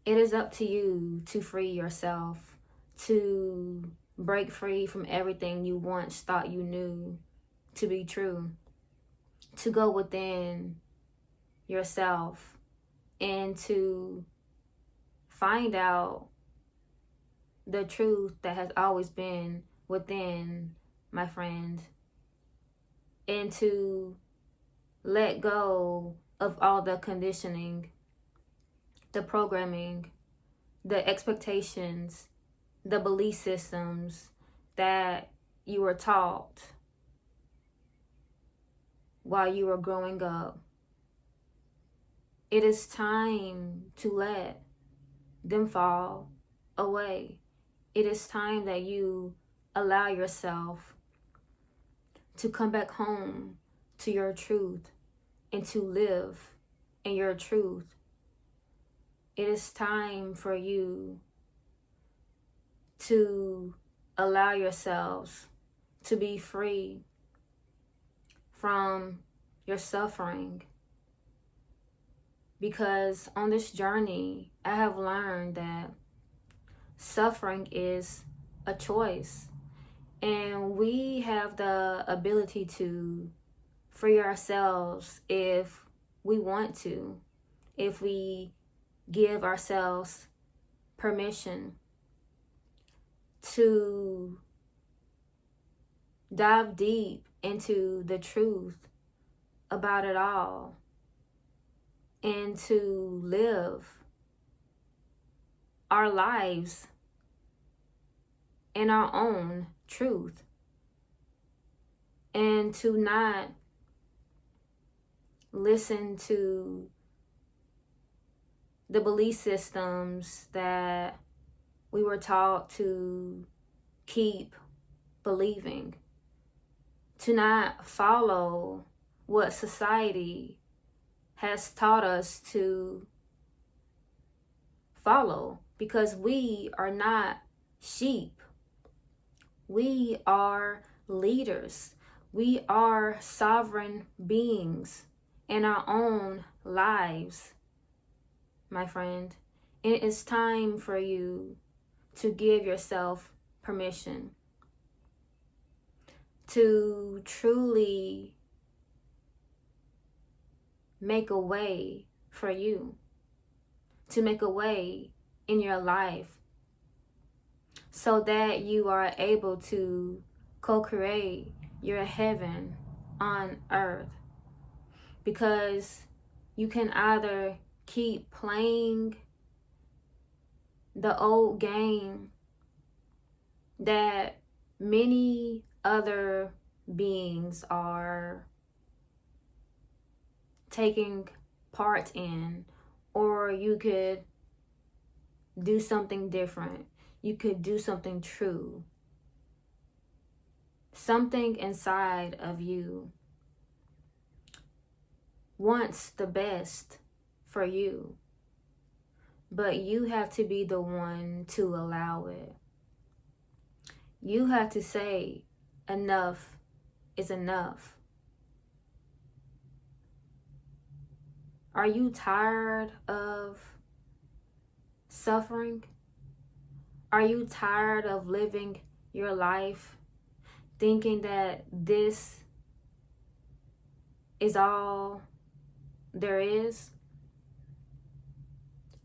It is up to you to free yourself, to break free from everything you once thought you knew to be true, to go within yourself and to find out the truth that has always been within, my friend, and to let go of all the conditioning, the programming, the expectations, the belief systems that you were taught while you were growing up. It is time to let them fall away. It is time that you allow yourself to come back home to your truth and to live in your truth. It is time for you to allow yourselves to be free from your suffering. Because on this journey, I have learned that suffering is a choice. And we have the ability to free ourselves if we want to, if we give ourselves permission to dive deep into the truth about it all and to live our lives in our own truth, and to not listen to the belief systems that we were taught to keep believing, to not follow what society has taught us to follow, because we are not sheep. We are leaders. We are sovereign beings in our own lives, my friend. And it is time for you to give yourself permission to truly make a way for you, to make a way in your life, so that you are able to co-create your heaven on earth. Because you can either keep playing the old game that many other beings are taking part in, or you could do something different. You could do something true. Something inside of you wants the best for you, but you have to be the one to allow it. You have to say enough is enough. Are you tired of suffering? Are you tired of living your life thinking that this is all there is?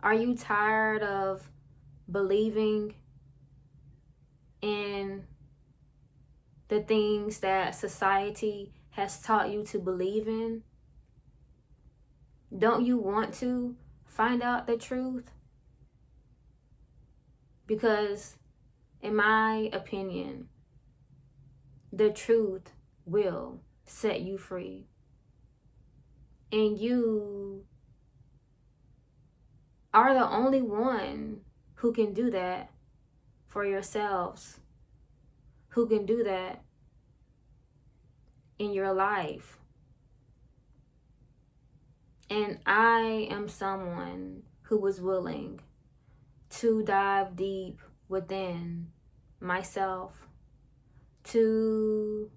Are you tired of believing in the things that society has taught you to believe in? Don't you want to find out the truth? Because, in my opinion, the truth will set you free. And you are the only one who can do that for yourselves, who can do that in your life. And I am someone who was willing to dive deep within myself, to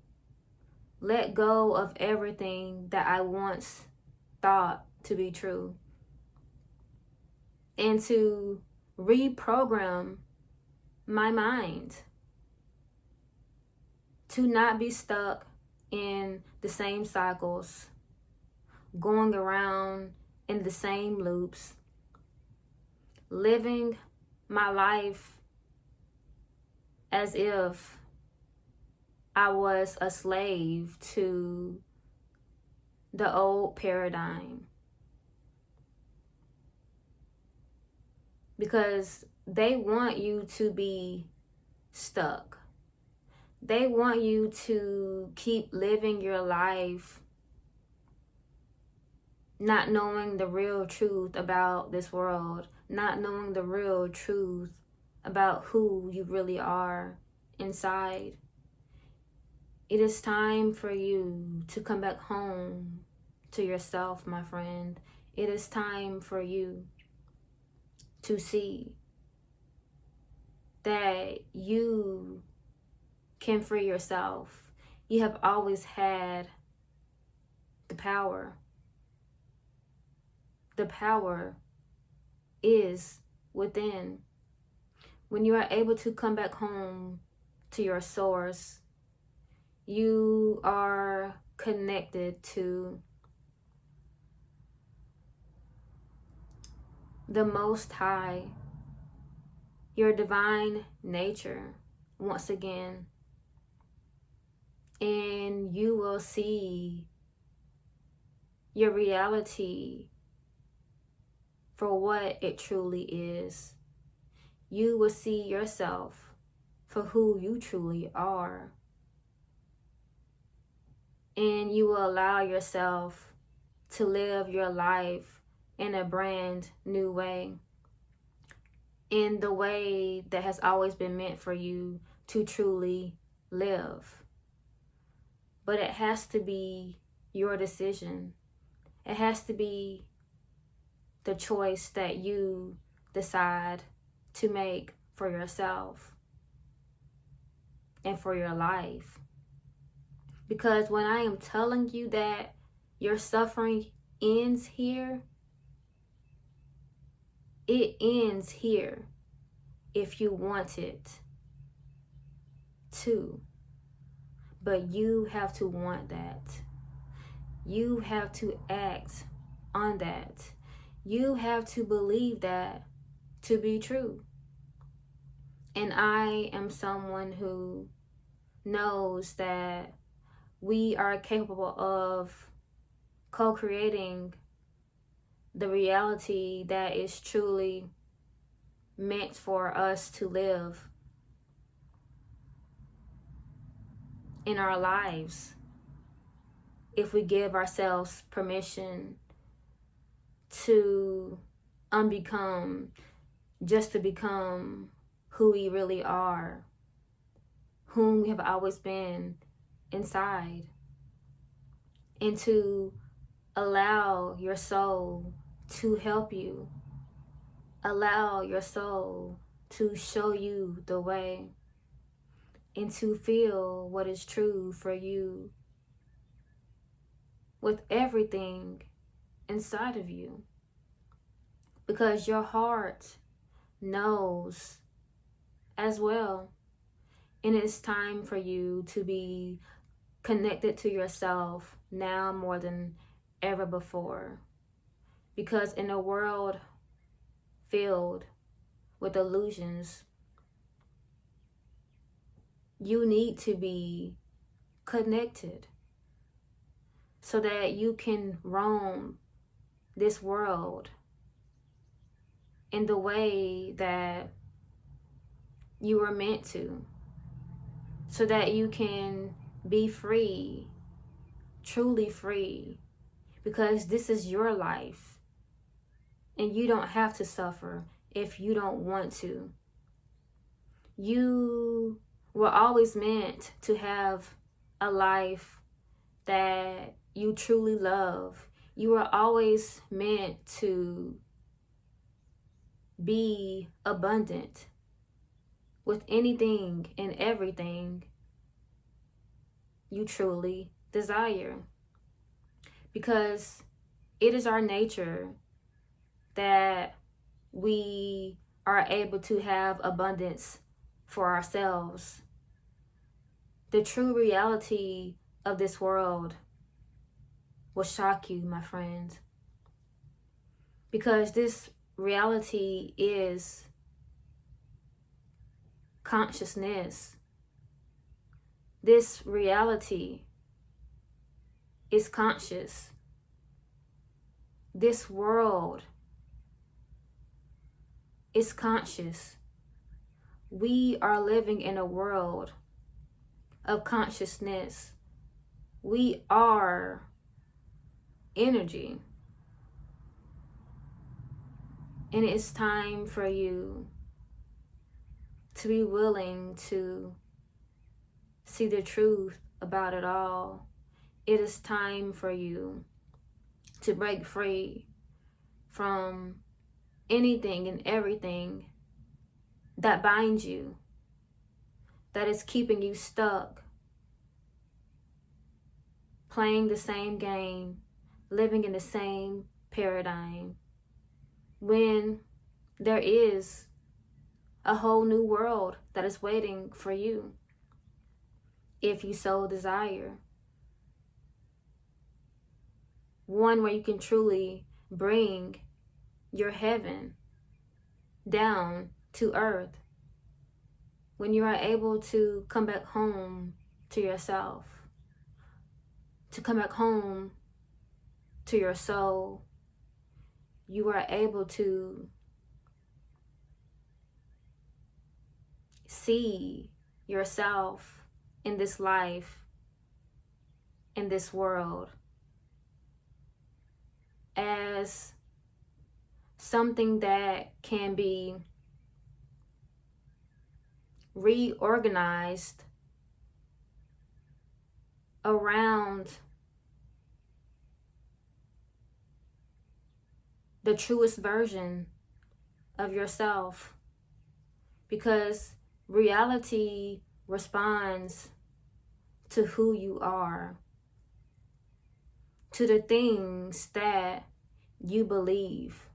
let go of everything that I once thought to be true, and to reprogram my mind to not be stuck in the same cycles, going around in the same loops, living my life as if I was a slave to the old paradigm. Because they want you to be stuck. They want you to keep living your life not knowing the real truth about this world, not knowing the real truth about who you really are inside. It is time for you to come back home to yourself, my friend. It is time for you to see that you can free yourself. You have always had the power. The power is within. When you are able to come back home to your source, you are connected to the Most High, your divine nature, once again. And you will see your reality for what it truly is. You will see yourself for who you truly are. And you will allow yourself to live your life in a brand new way. In the way that has always been meant for you to truly live. But it has to be your decision. It has to be the choice that you decide to make for yourself and for your life. Because when I am telling you that your suffering ends here, it ends here if you want it to. But you have to want that. You have to act on that. You have to believe that to be true. And I am someone who knows that we are capable of co-creating the reality that is truly meant for us to live in our lives if we give ourselves permission to unbecome, just to become who we really are, whom we have always been inside, and to allow your soul to help you, allow your soul to show you the way, and to feel what is true for you with everything inside of you. Because your heart knows as well. And it's time for you to be connected to yourself now more than ever before. Because in a world filled with illusions, you need to be connected so that you can roam this world in the way that you were meant to, so that you can be free, truly free, because this is your life and you don't have to suffer if you don't want to. You were always meant to have a life that you truly love. You were always meant to be abundant with anything and everything you truly desire. Because it is our nature that we are able to have abundance for ourselves. The true reality of this world will shock you, my friends, because this reality is consciousness. This reality is conscious. This world is conscious. We are living in a world of consciousness. We are energy. And it's time for you to be willing to see the truth about it all. It is time for you to break free from anything and everything that binds you, that is keeping you stuck, playing the same game, living in the same paradigm, when there is a whole new world that is waiting for you, if you so desire. One where you can truly bring your heaven down to earth, when you are able to come back home to yourself, to come back home to your soul. You are able to see yourself in this life, in this world, as something that can be reorganized around the truest version of yourself, because reality responds to who you are, to the things that you believe.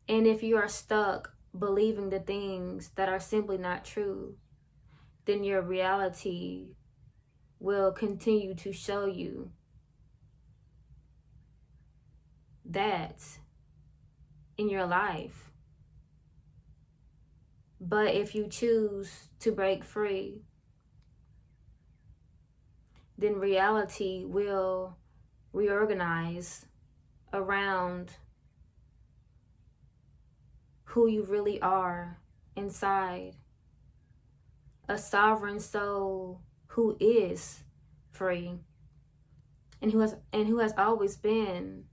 And if you are stuck believing the things that are simply not true, then your reality will continue to show you that in your life. But if you choose to break free, then reality will reorganize around who you really are inside. A sovereign soul who is free and who has always been,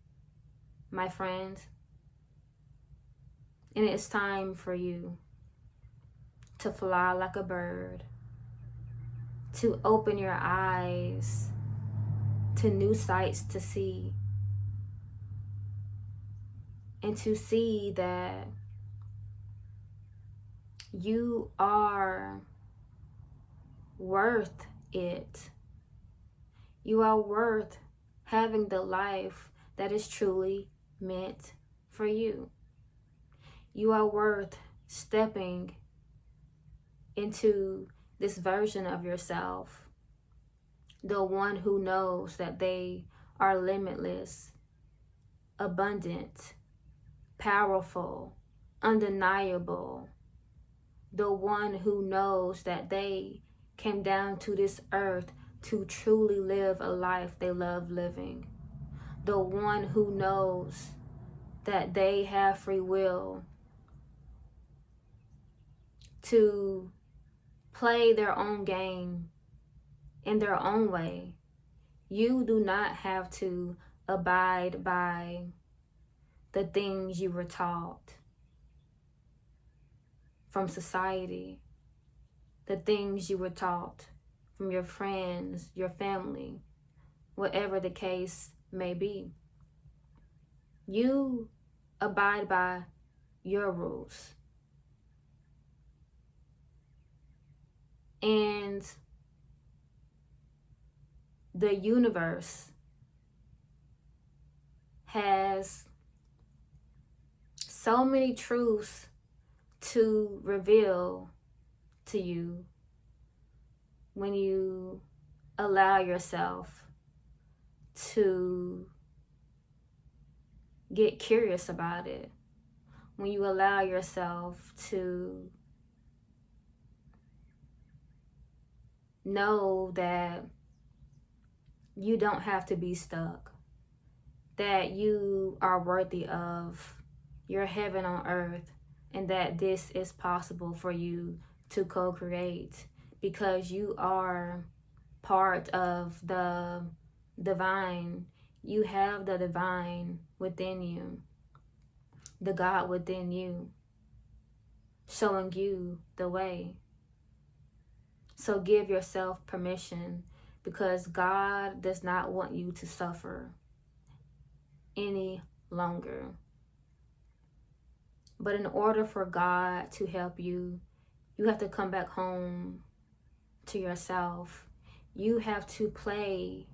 my friend. And it's time for you to fly like a bird, to open your eyes to new sights to see, and to see that you are worth it. You are worth having the life that is truly meant for you. You are worth stepping into this version of yourself, the one who knows that they are limitless, abundant, powerful, undeniable, the one who knows that they came down to this earth to truly live a life they love living, the one who knows that they have free will to play their own game in their own way. You do not have to abide by the things you were taught from society, the things you were taught from your friends, your family, whatever the case may be. You abide by your rules. And the universe has so many truths to reveal to you when you allow yourself to get curious about it, when you allow yourself to know that you don't have to be stuck, that you are worthy of your heaven on earth, and that this is possible for you to co-create because you are part of the divine. You have the divine within you, the God within you, showing you the way. So give yourself permission, because God does not want you to suffer any longer. But in order for God to help you, you have to come back home to yourself. You have to play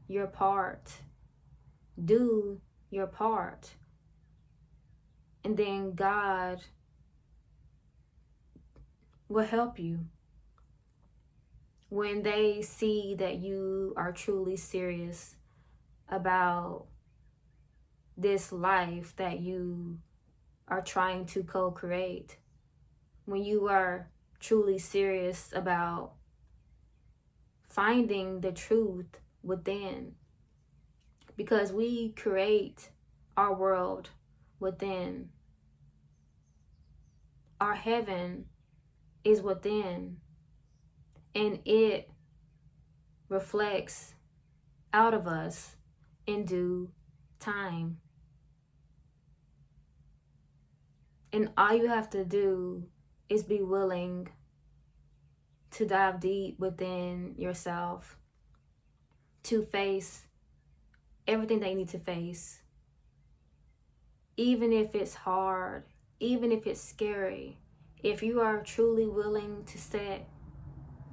your part, do your part, and then God will help you. When they see that you are truly serious about this life that you are trying to co-create, when you are truly serious about finding the truth within, because we create our world within. Our heaven is within, and it reflects out of us in due time. And all you have to do is be willing to dive deep within yourself, to face everything that you need to face. Even if it's hard, even if it's scary, if you are truly willing to set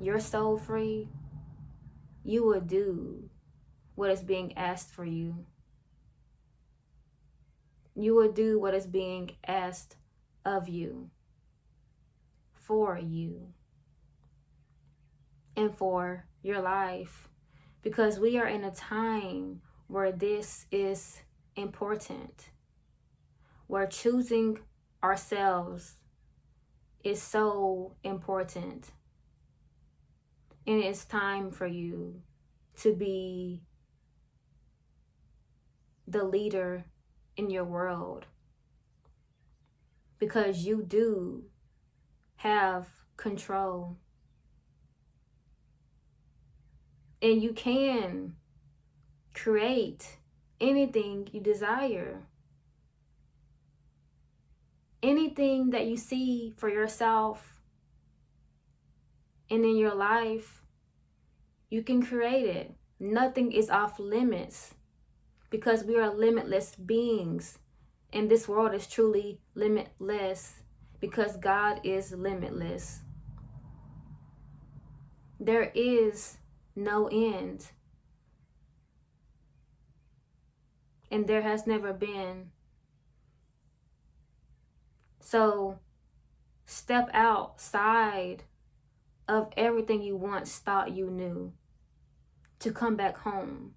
your soul free, you will do what is being asked for you. You will do what is being asked of you, for you, and for your life. Because we are in a time where this is important, where choosing ourselves is so important. And it's time for you to be the leader in your world, because you do have control. And you can create anything you desire. Anything that you see for yourself and in your life, you can create it. Nothing is off limits, because we are limitless beings, and this world is truly limitless because God is limitless. There is no end, and there has never been. So step outside of everything you once thought you knew to come back home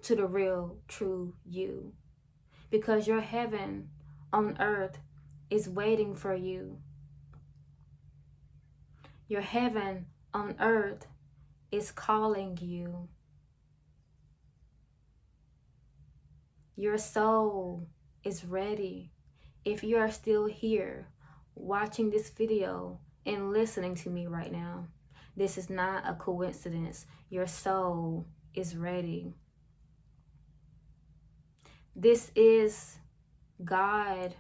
to the real, true you, because your heaven on earth is waiting for you. Your heaven on earth is calling you. Your soul is ready. If you are still here watching this video and listening to me right now, this is not a coincidence. Your soul is ready. This is God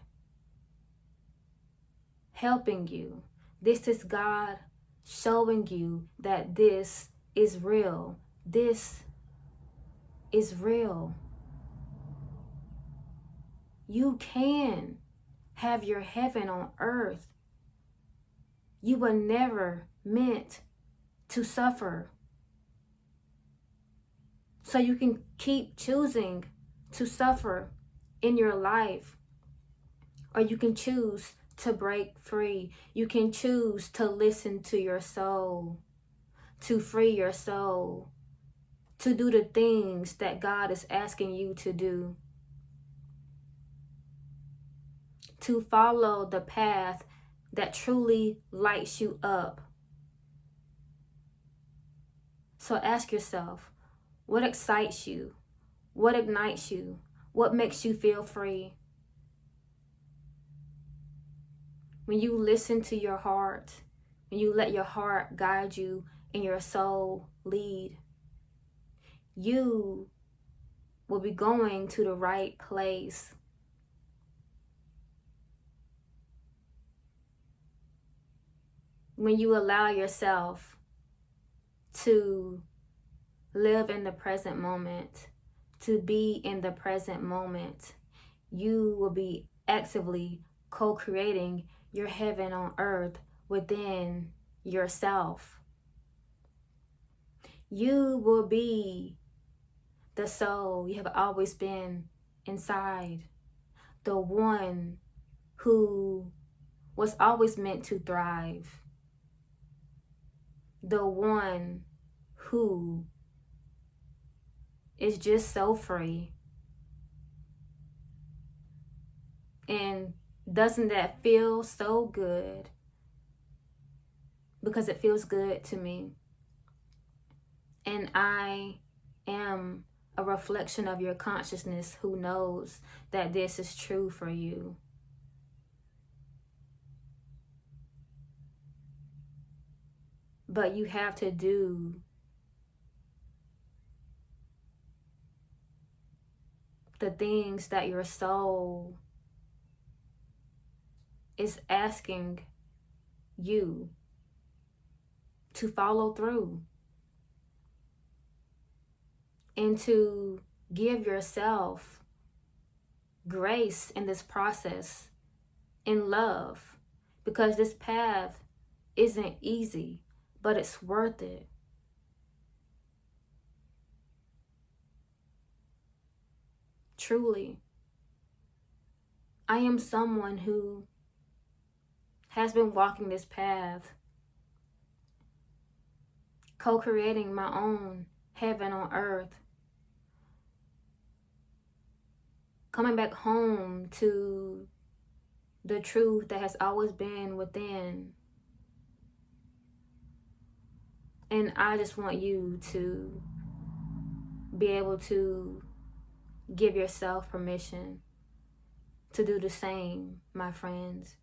helping you. This is God showing you that this is real. This is real. You can have your heaven on earth. You were never meant to suffer. So you can keep choosing to suffer in your life. or you can choose to break free. You can choose to listen to your soul, to free your soul, to do the things that God is asking you to do, to follow the path that truly lights you up. So ask yourself, what excites you? What ignites you? What makes you feel free? When you listen to your heart, when you let your heart guide you and your soul lead, you will be going to the right place. When you allow yourself to live in the present moment, to be in the present moment, you will be actively co-creating your heaven on earth within yourself. You will be the soul you have always been inside, the one who was always meant to thrive, the one who is just so free. And doesn't that feel so good? Because it feels good to me. And I am a reflection of your consciousness who knows that this is true for you. But you have to do the things that your soul is asking you to follow through, and to give yourself grace in this process, in love, because this path isn't easy, but it's worth it. Truly, I am someone who has been walking this path, co-creating my own heaven on earth, coming back home to the truth that has always been within. And I just want you to be able to give yourself permission to do the same, my friends.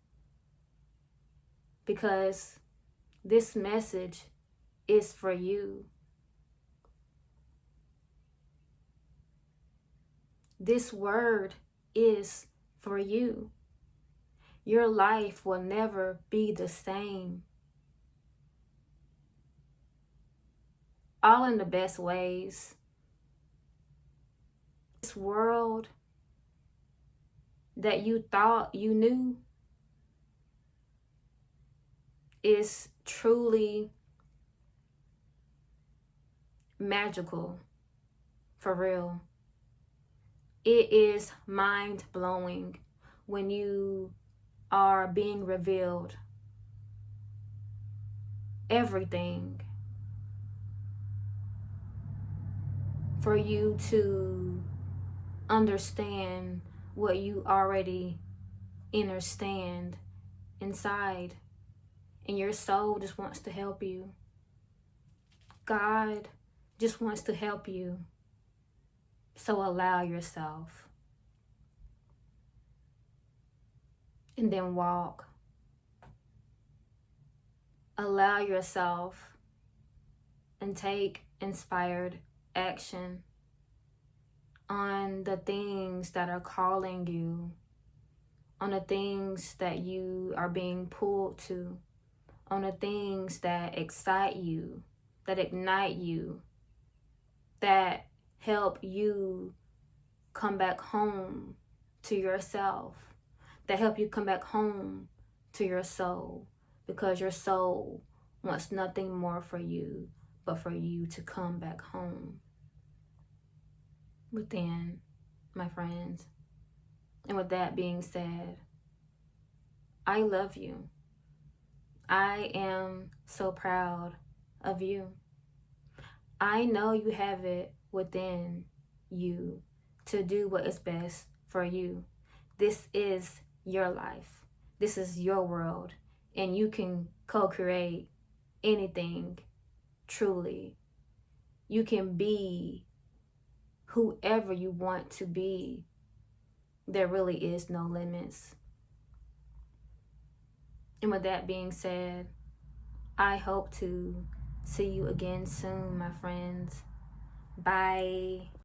Because this message is for you. This word is for you. Your life will never be the same. All in the best ways. This world that you thought you knew is truly magical, for real. It is mind-blowing when you are being revealed everything for you to understand what you already understand inside, and your soul just wants to help you. God just wants to help you. So allow yourself, and then walk. Allow yourself and take inspired action on the things that are calling you, on the things that you are being pulled to, on the things that excite you, that ignite you, that help you come back home to yourself, that help you come back home to your soul, because your soul wants nothing more for you but for you to come back home within, my friends. And with that being said, I love you. I am so proud of you. I know you have it within you to do what is best for you. This is your life. This is your world. And you can co-create anything, truly. You can be whoever you want to be. There really is no limits. And with that being said, I hope to see you again soon, my friends. Bye.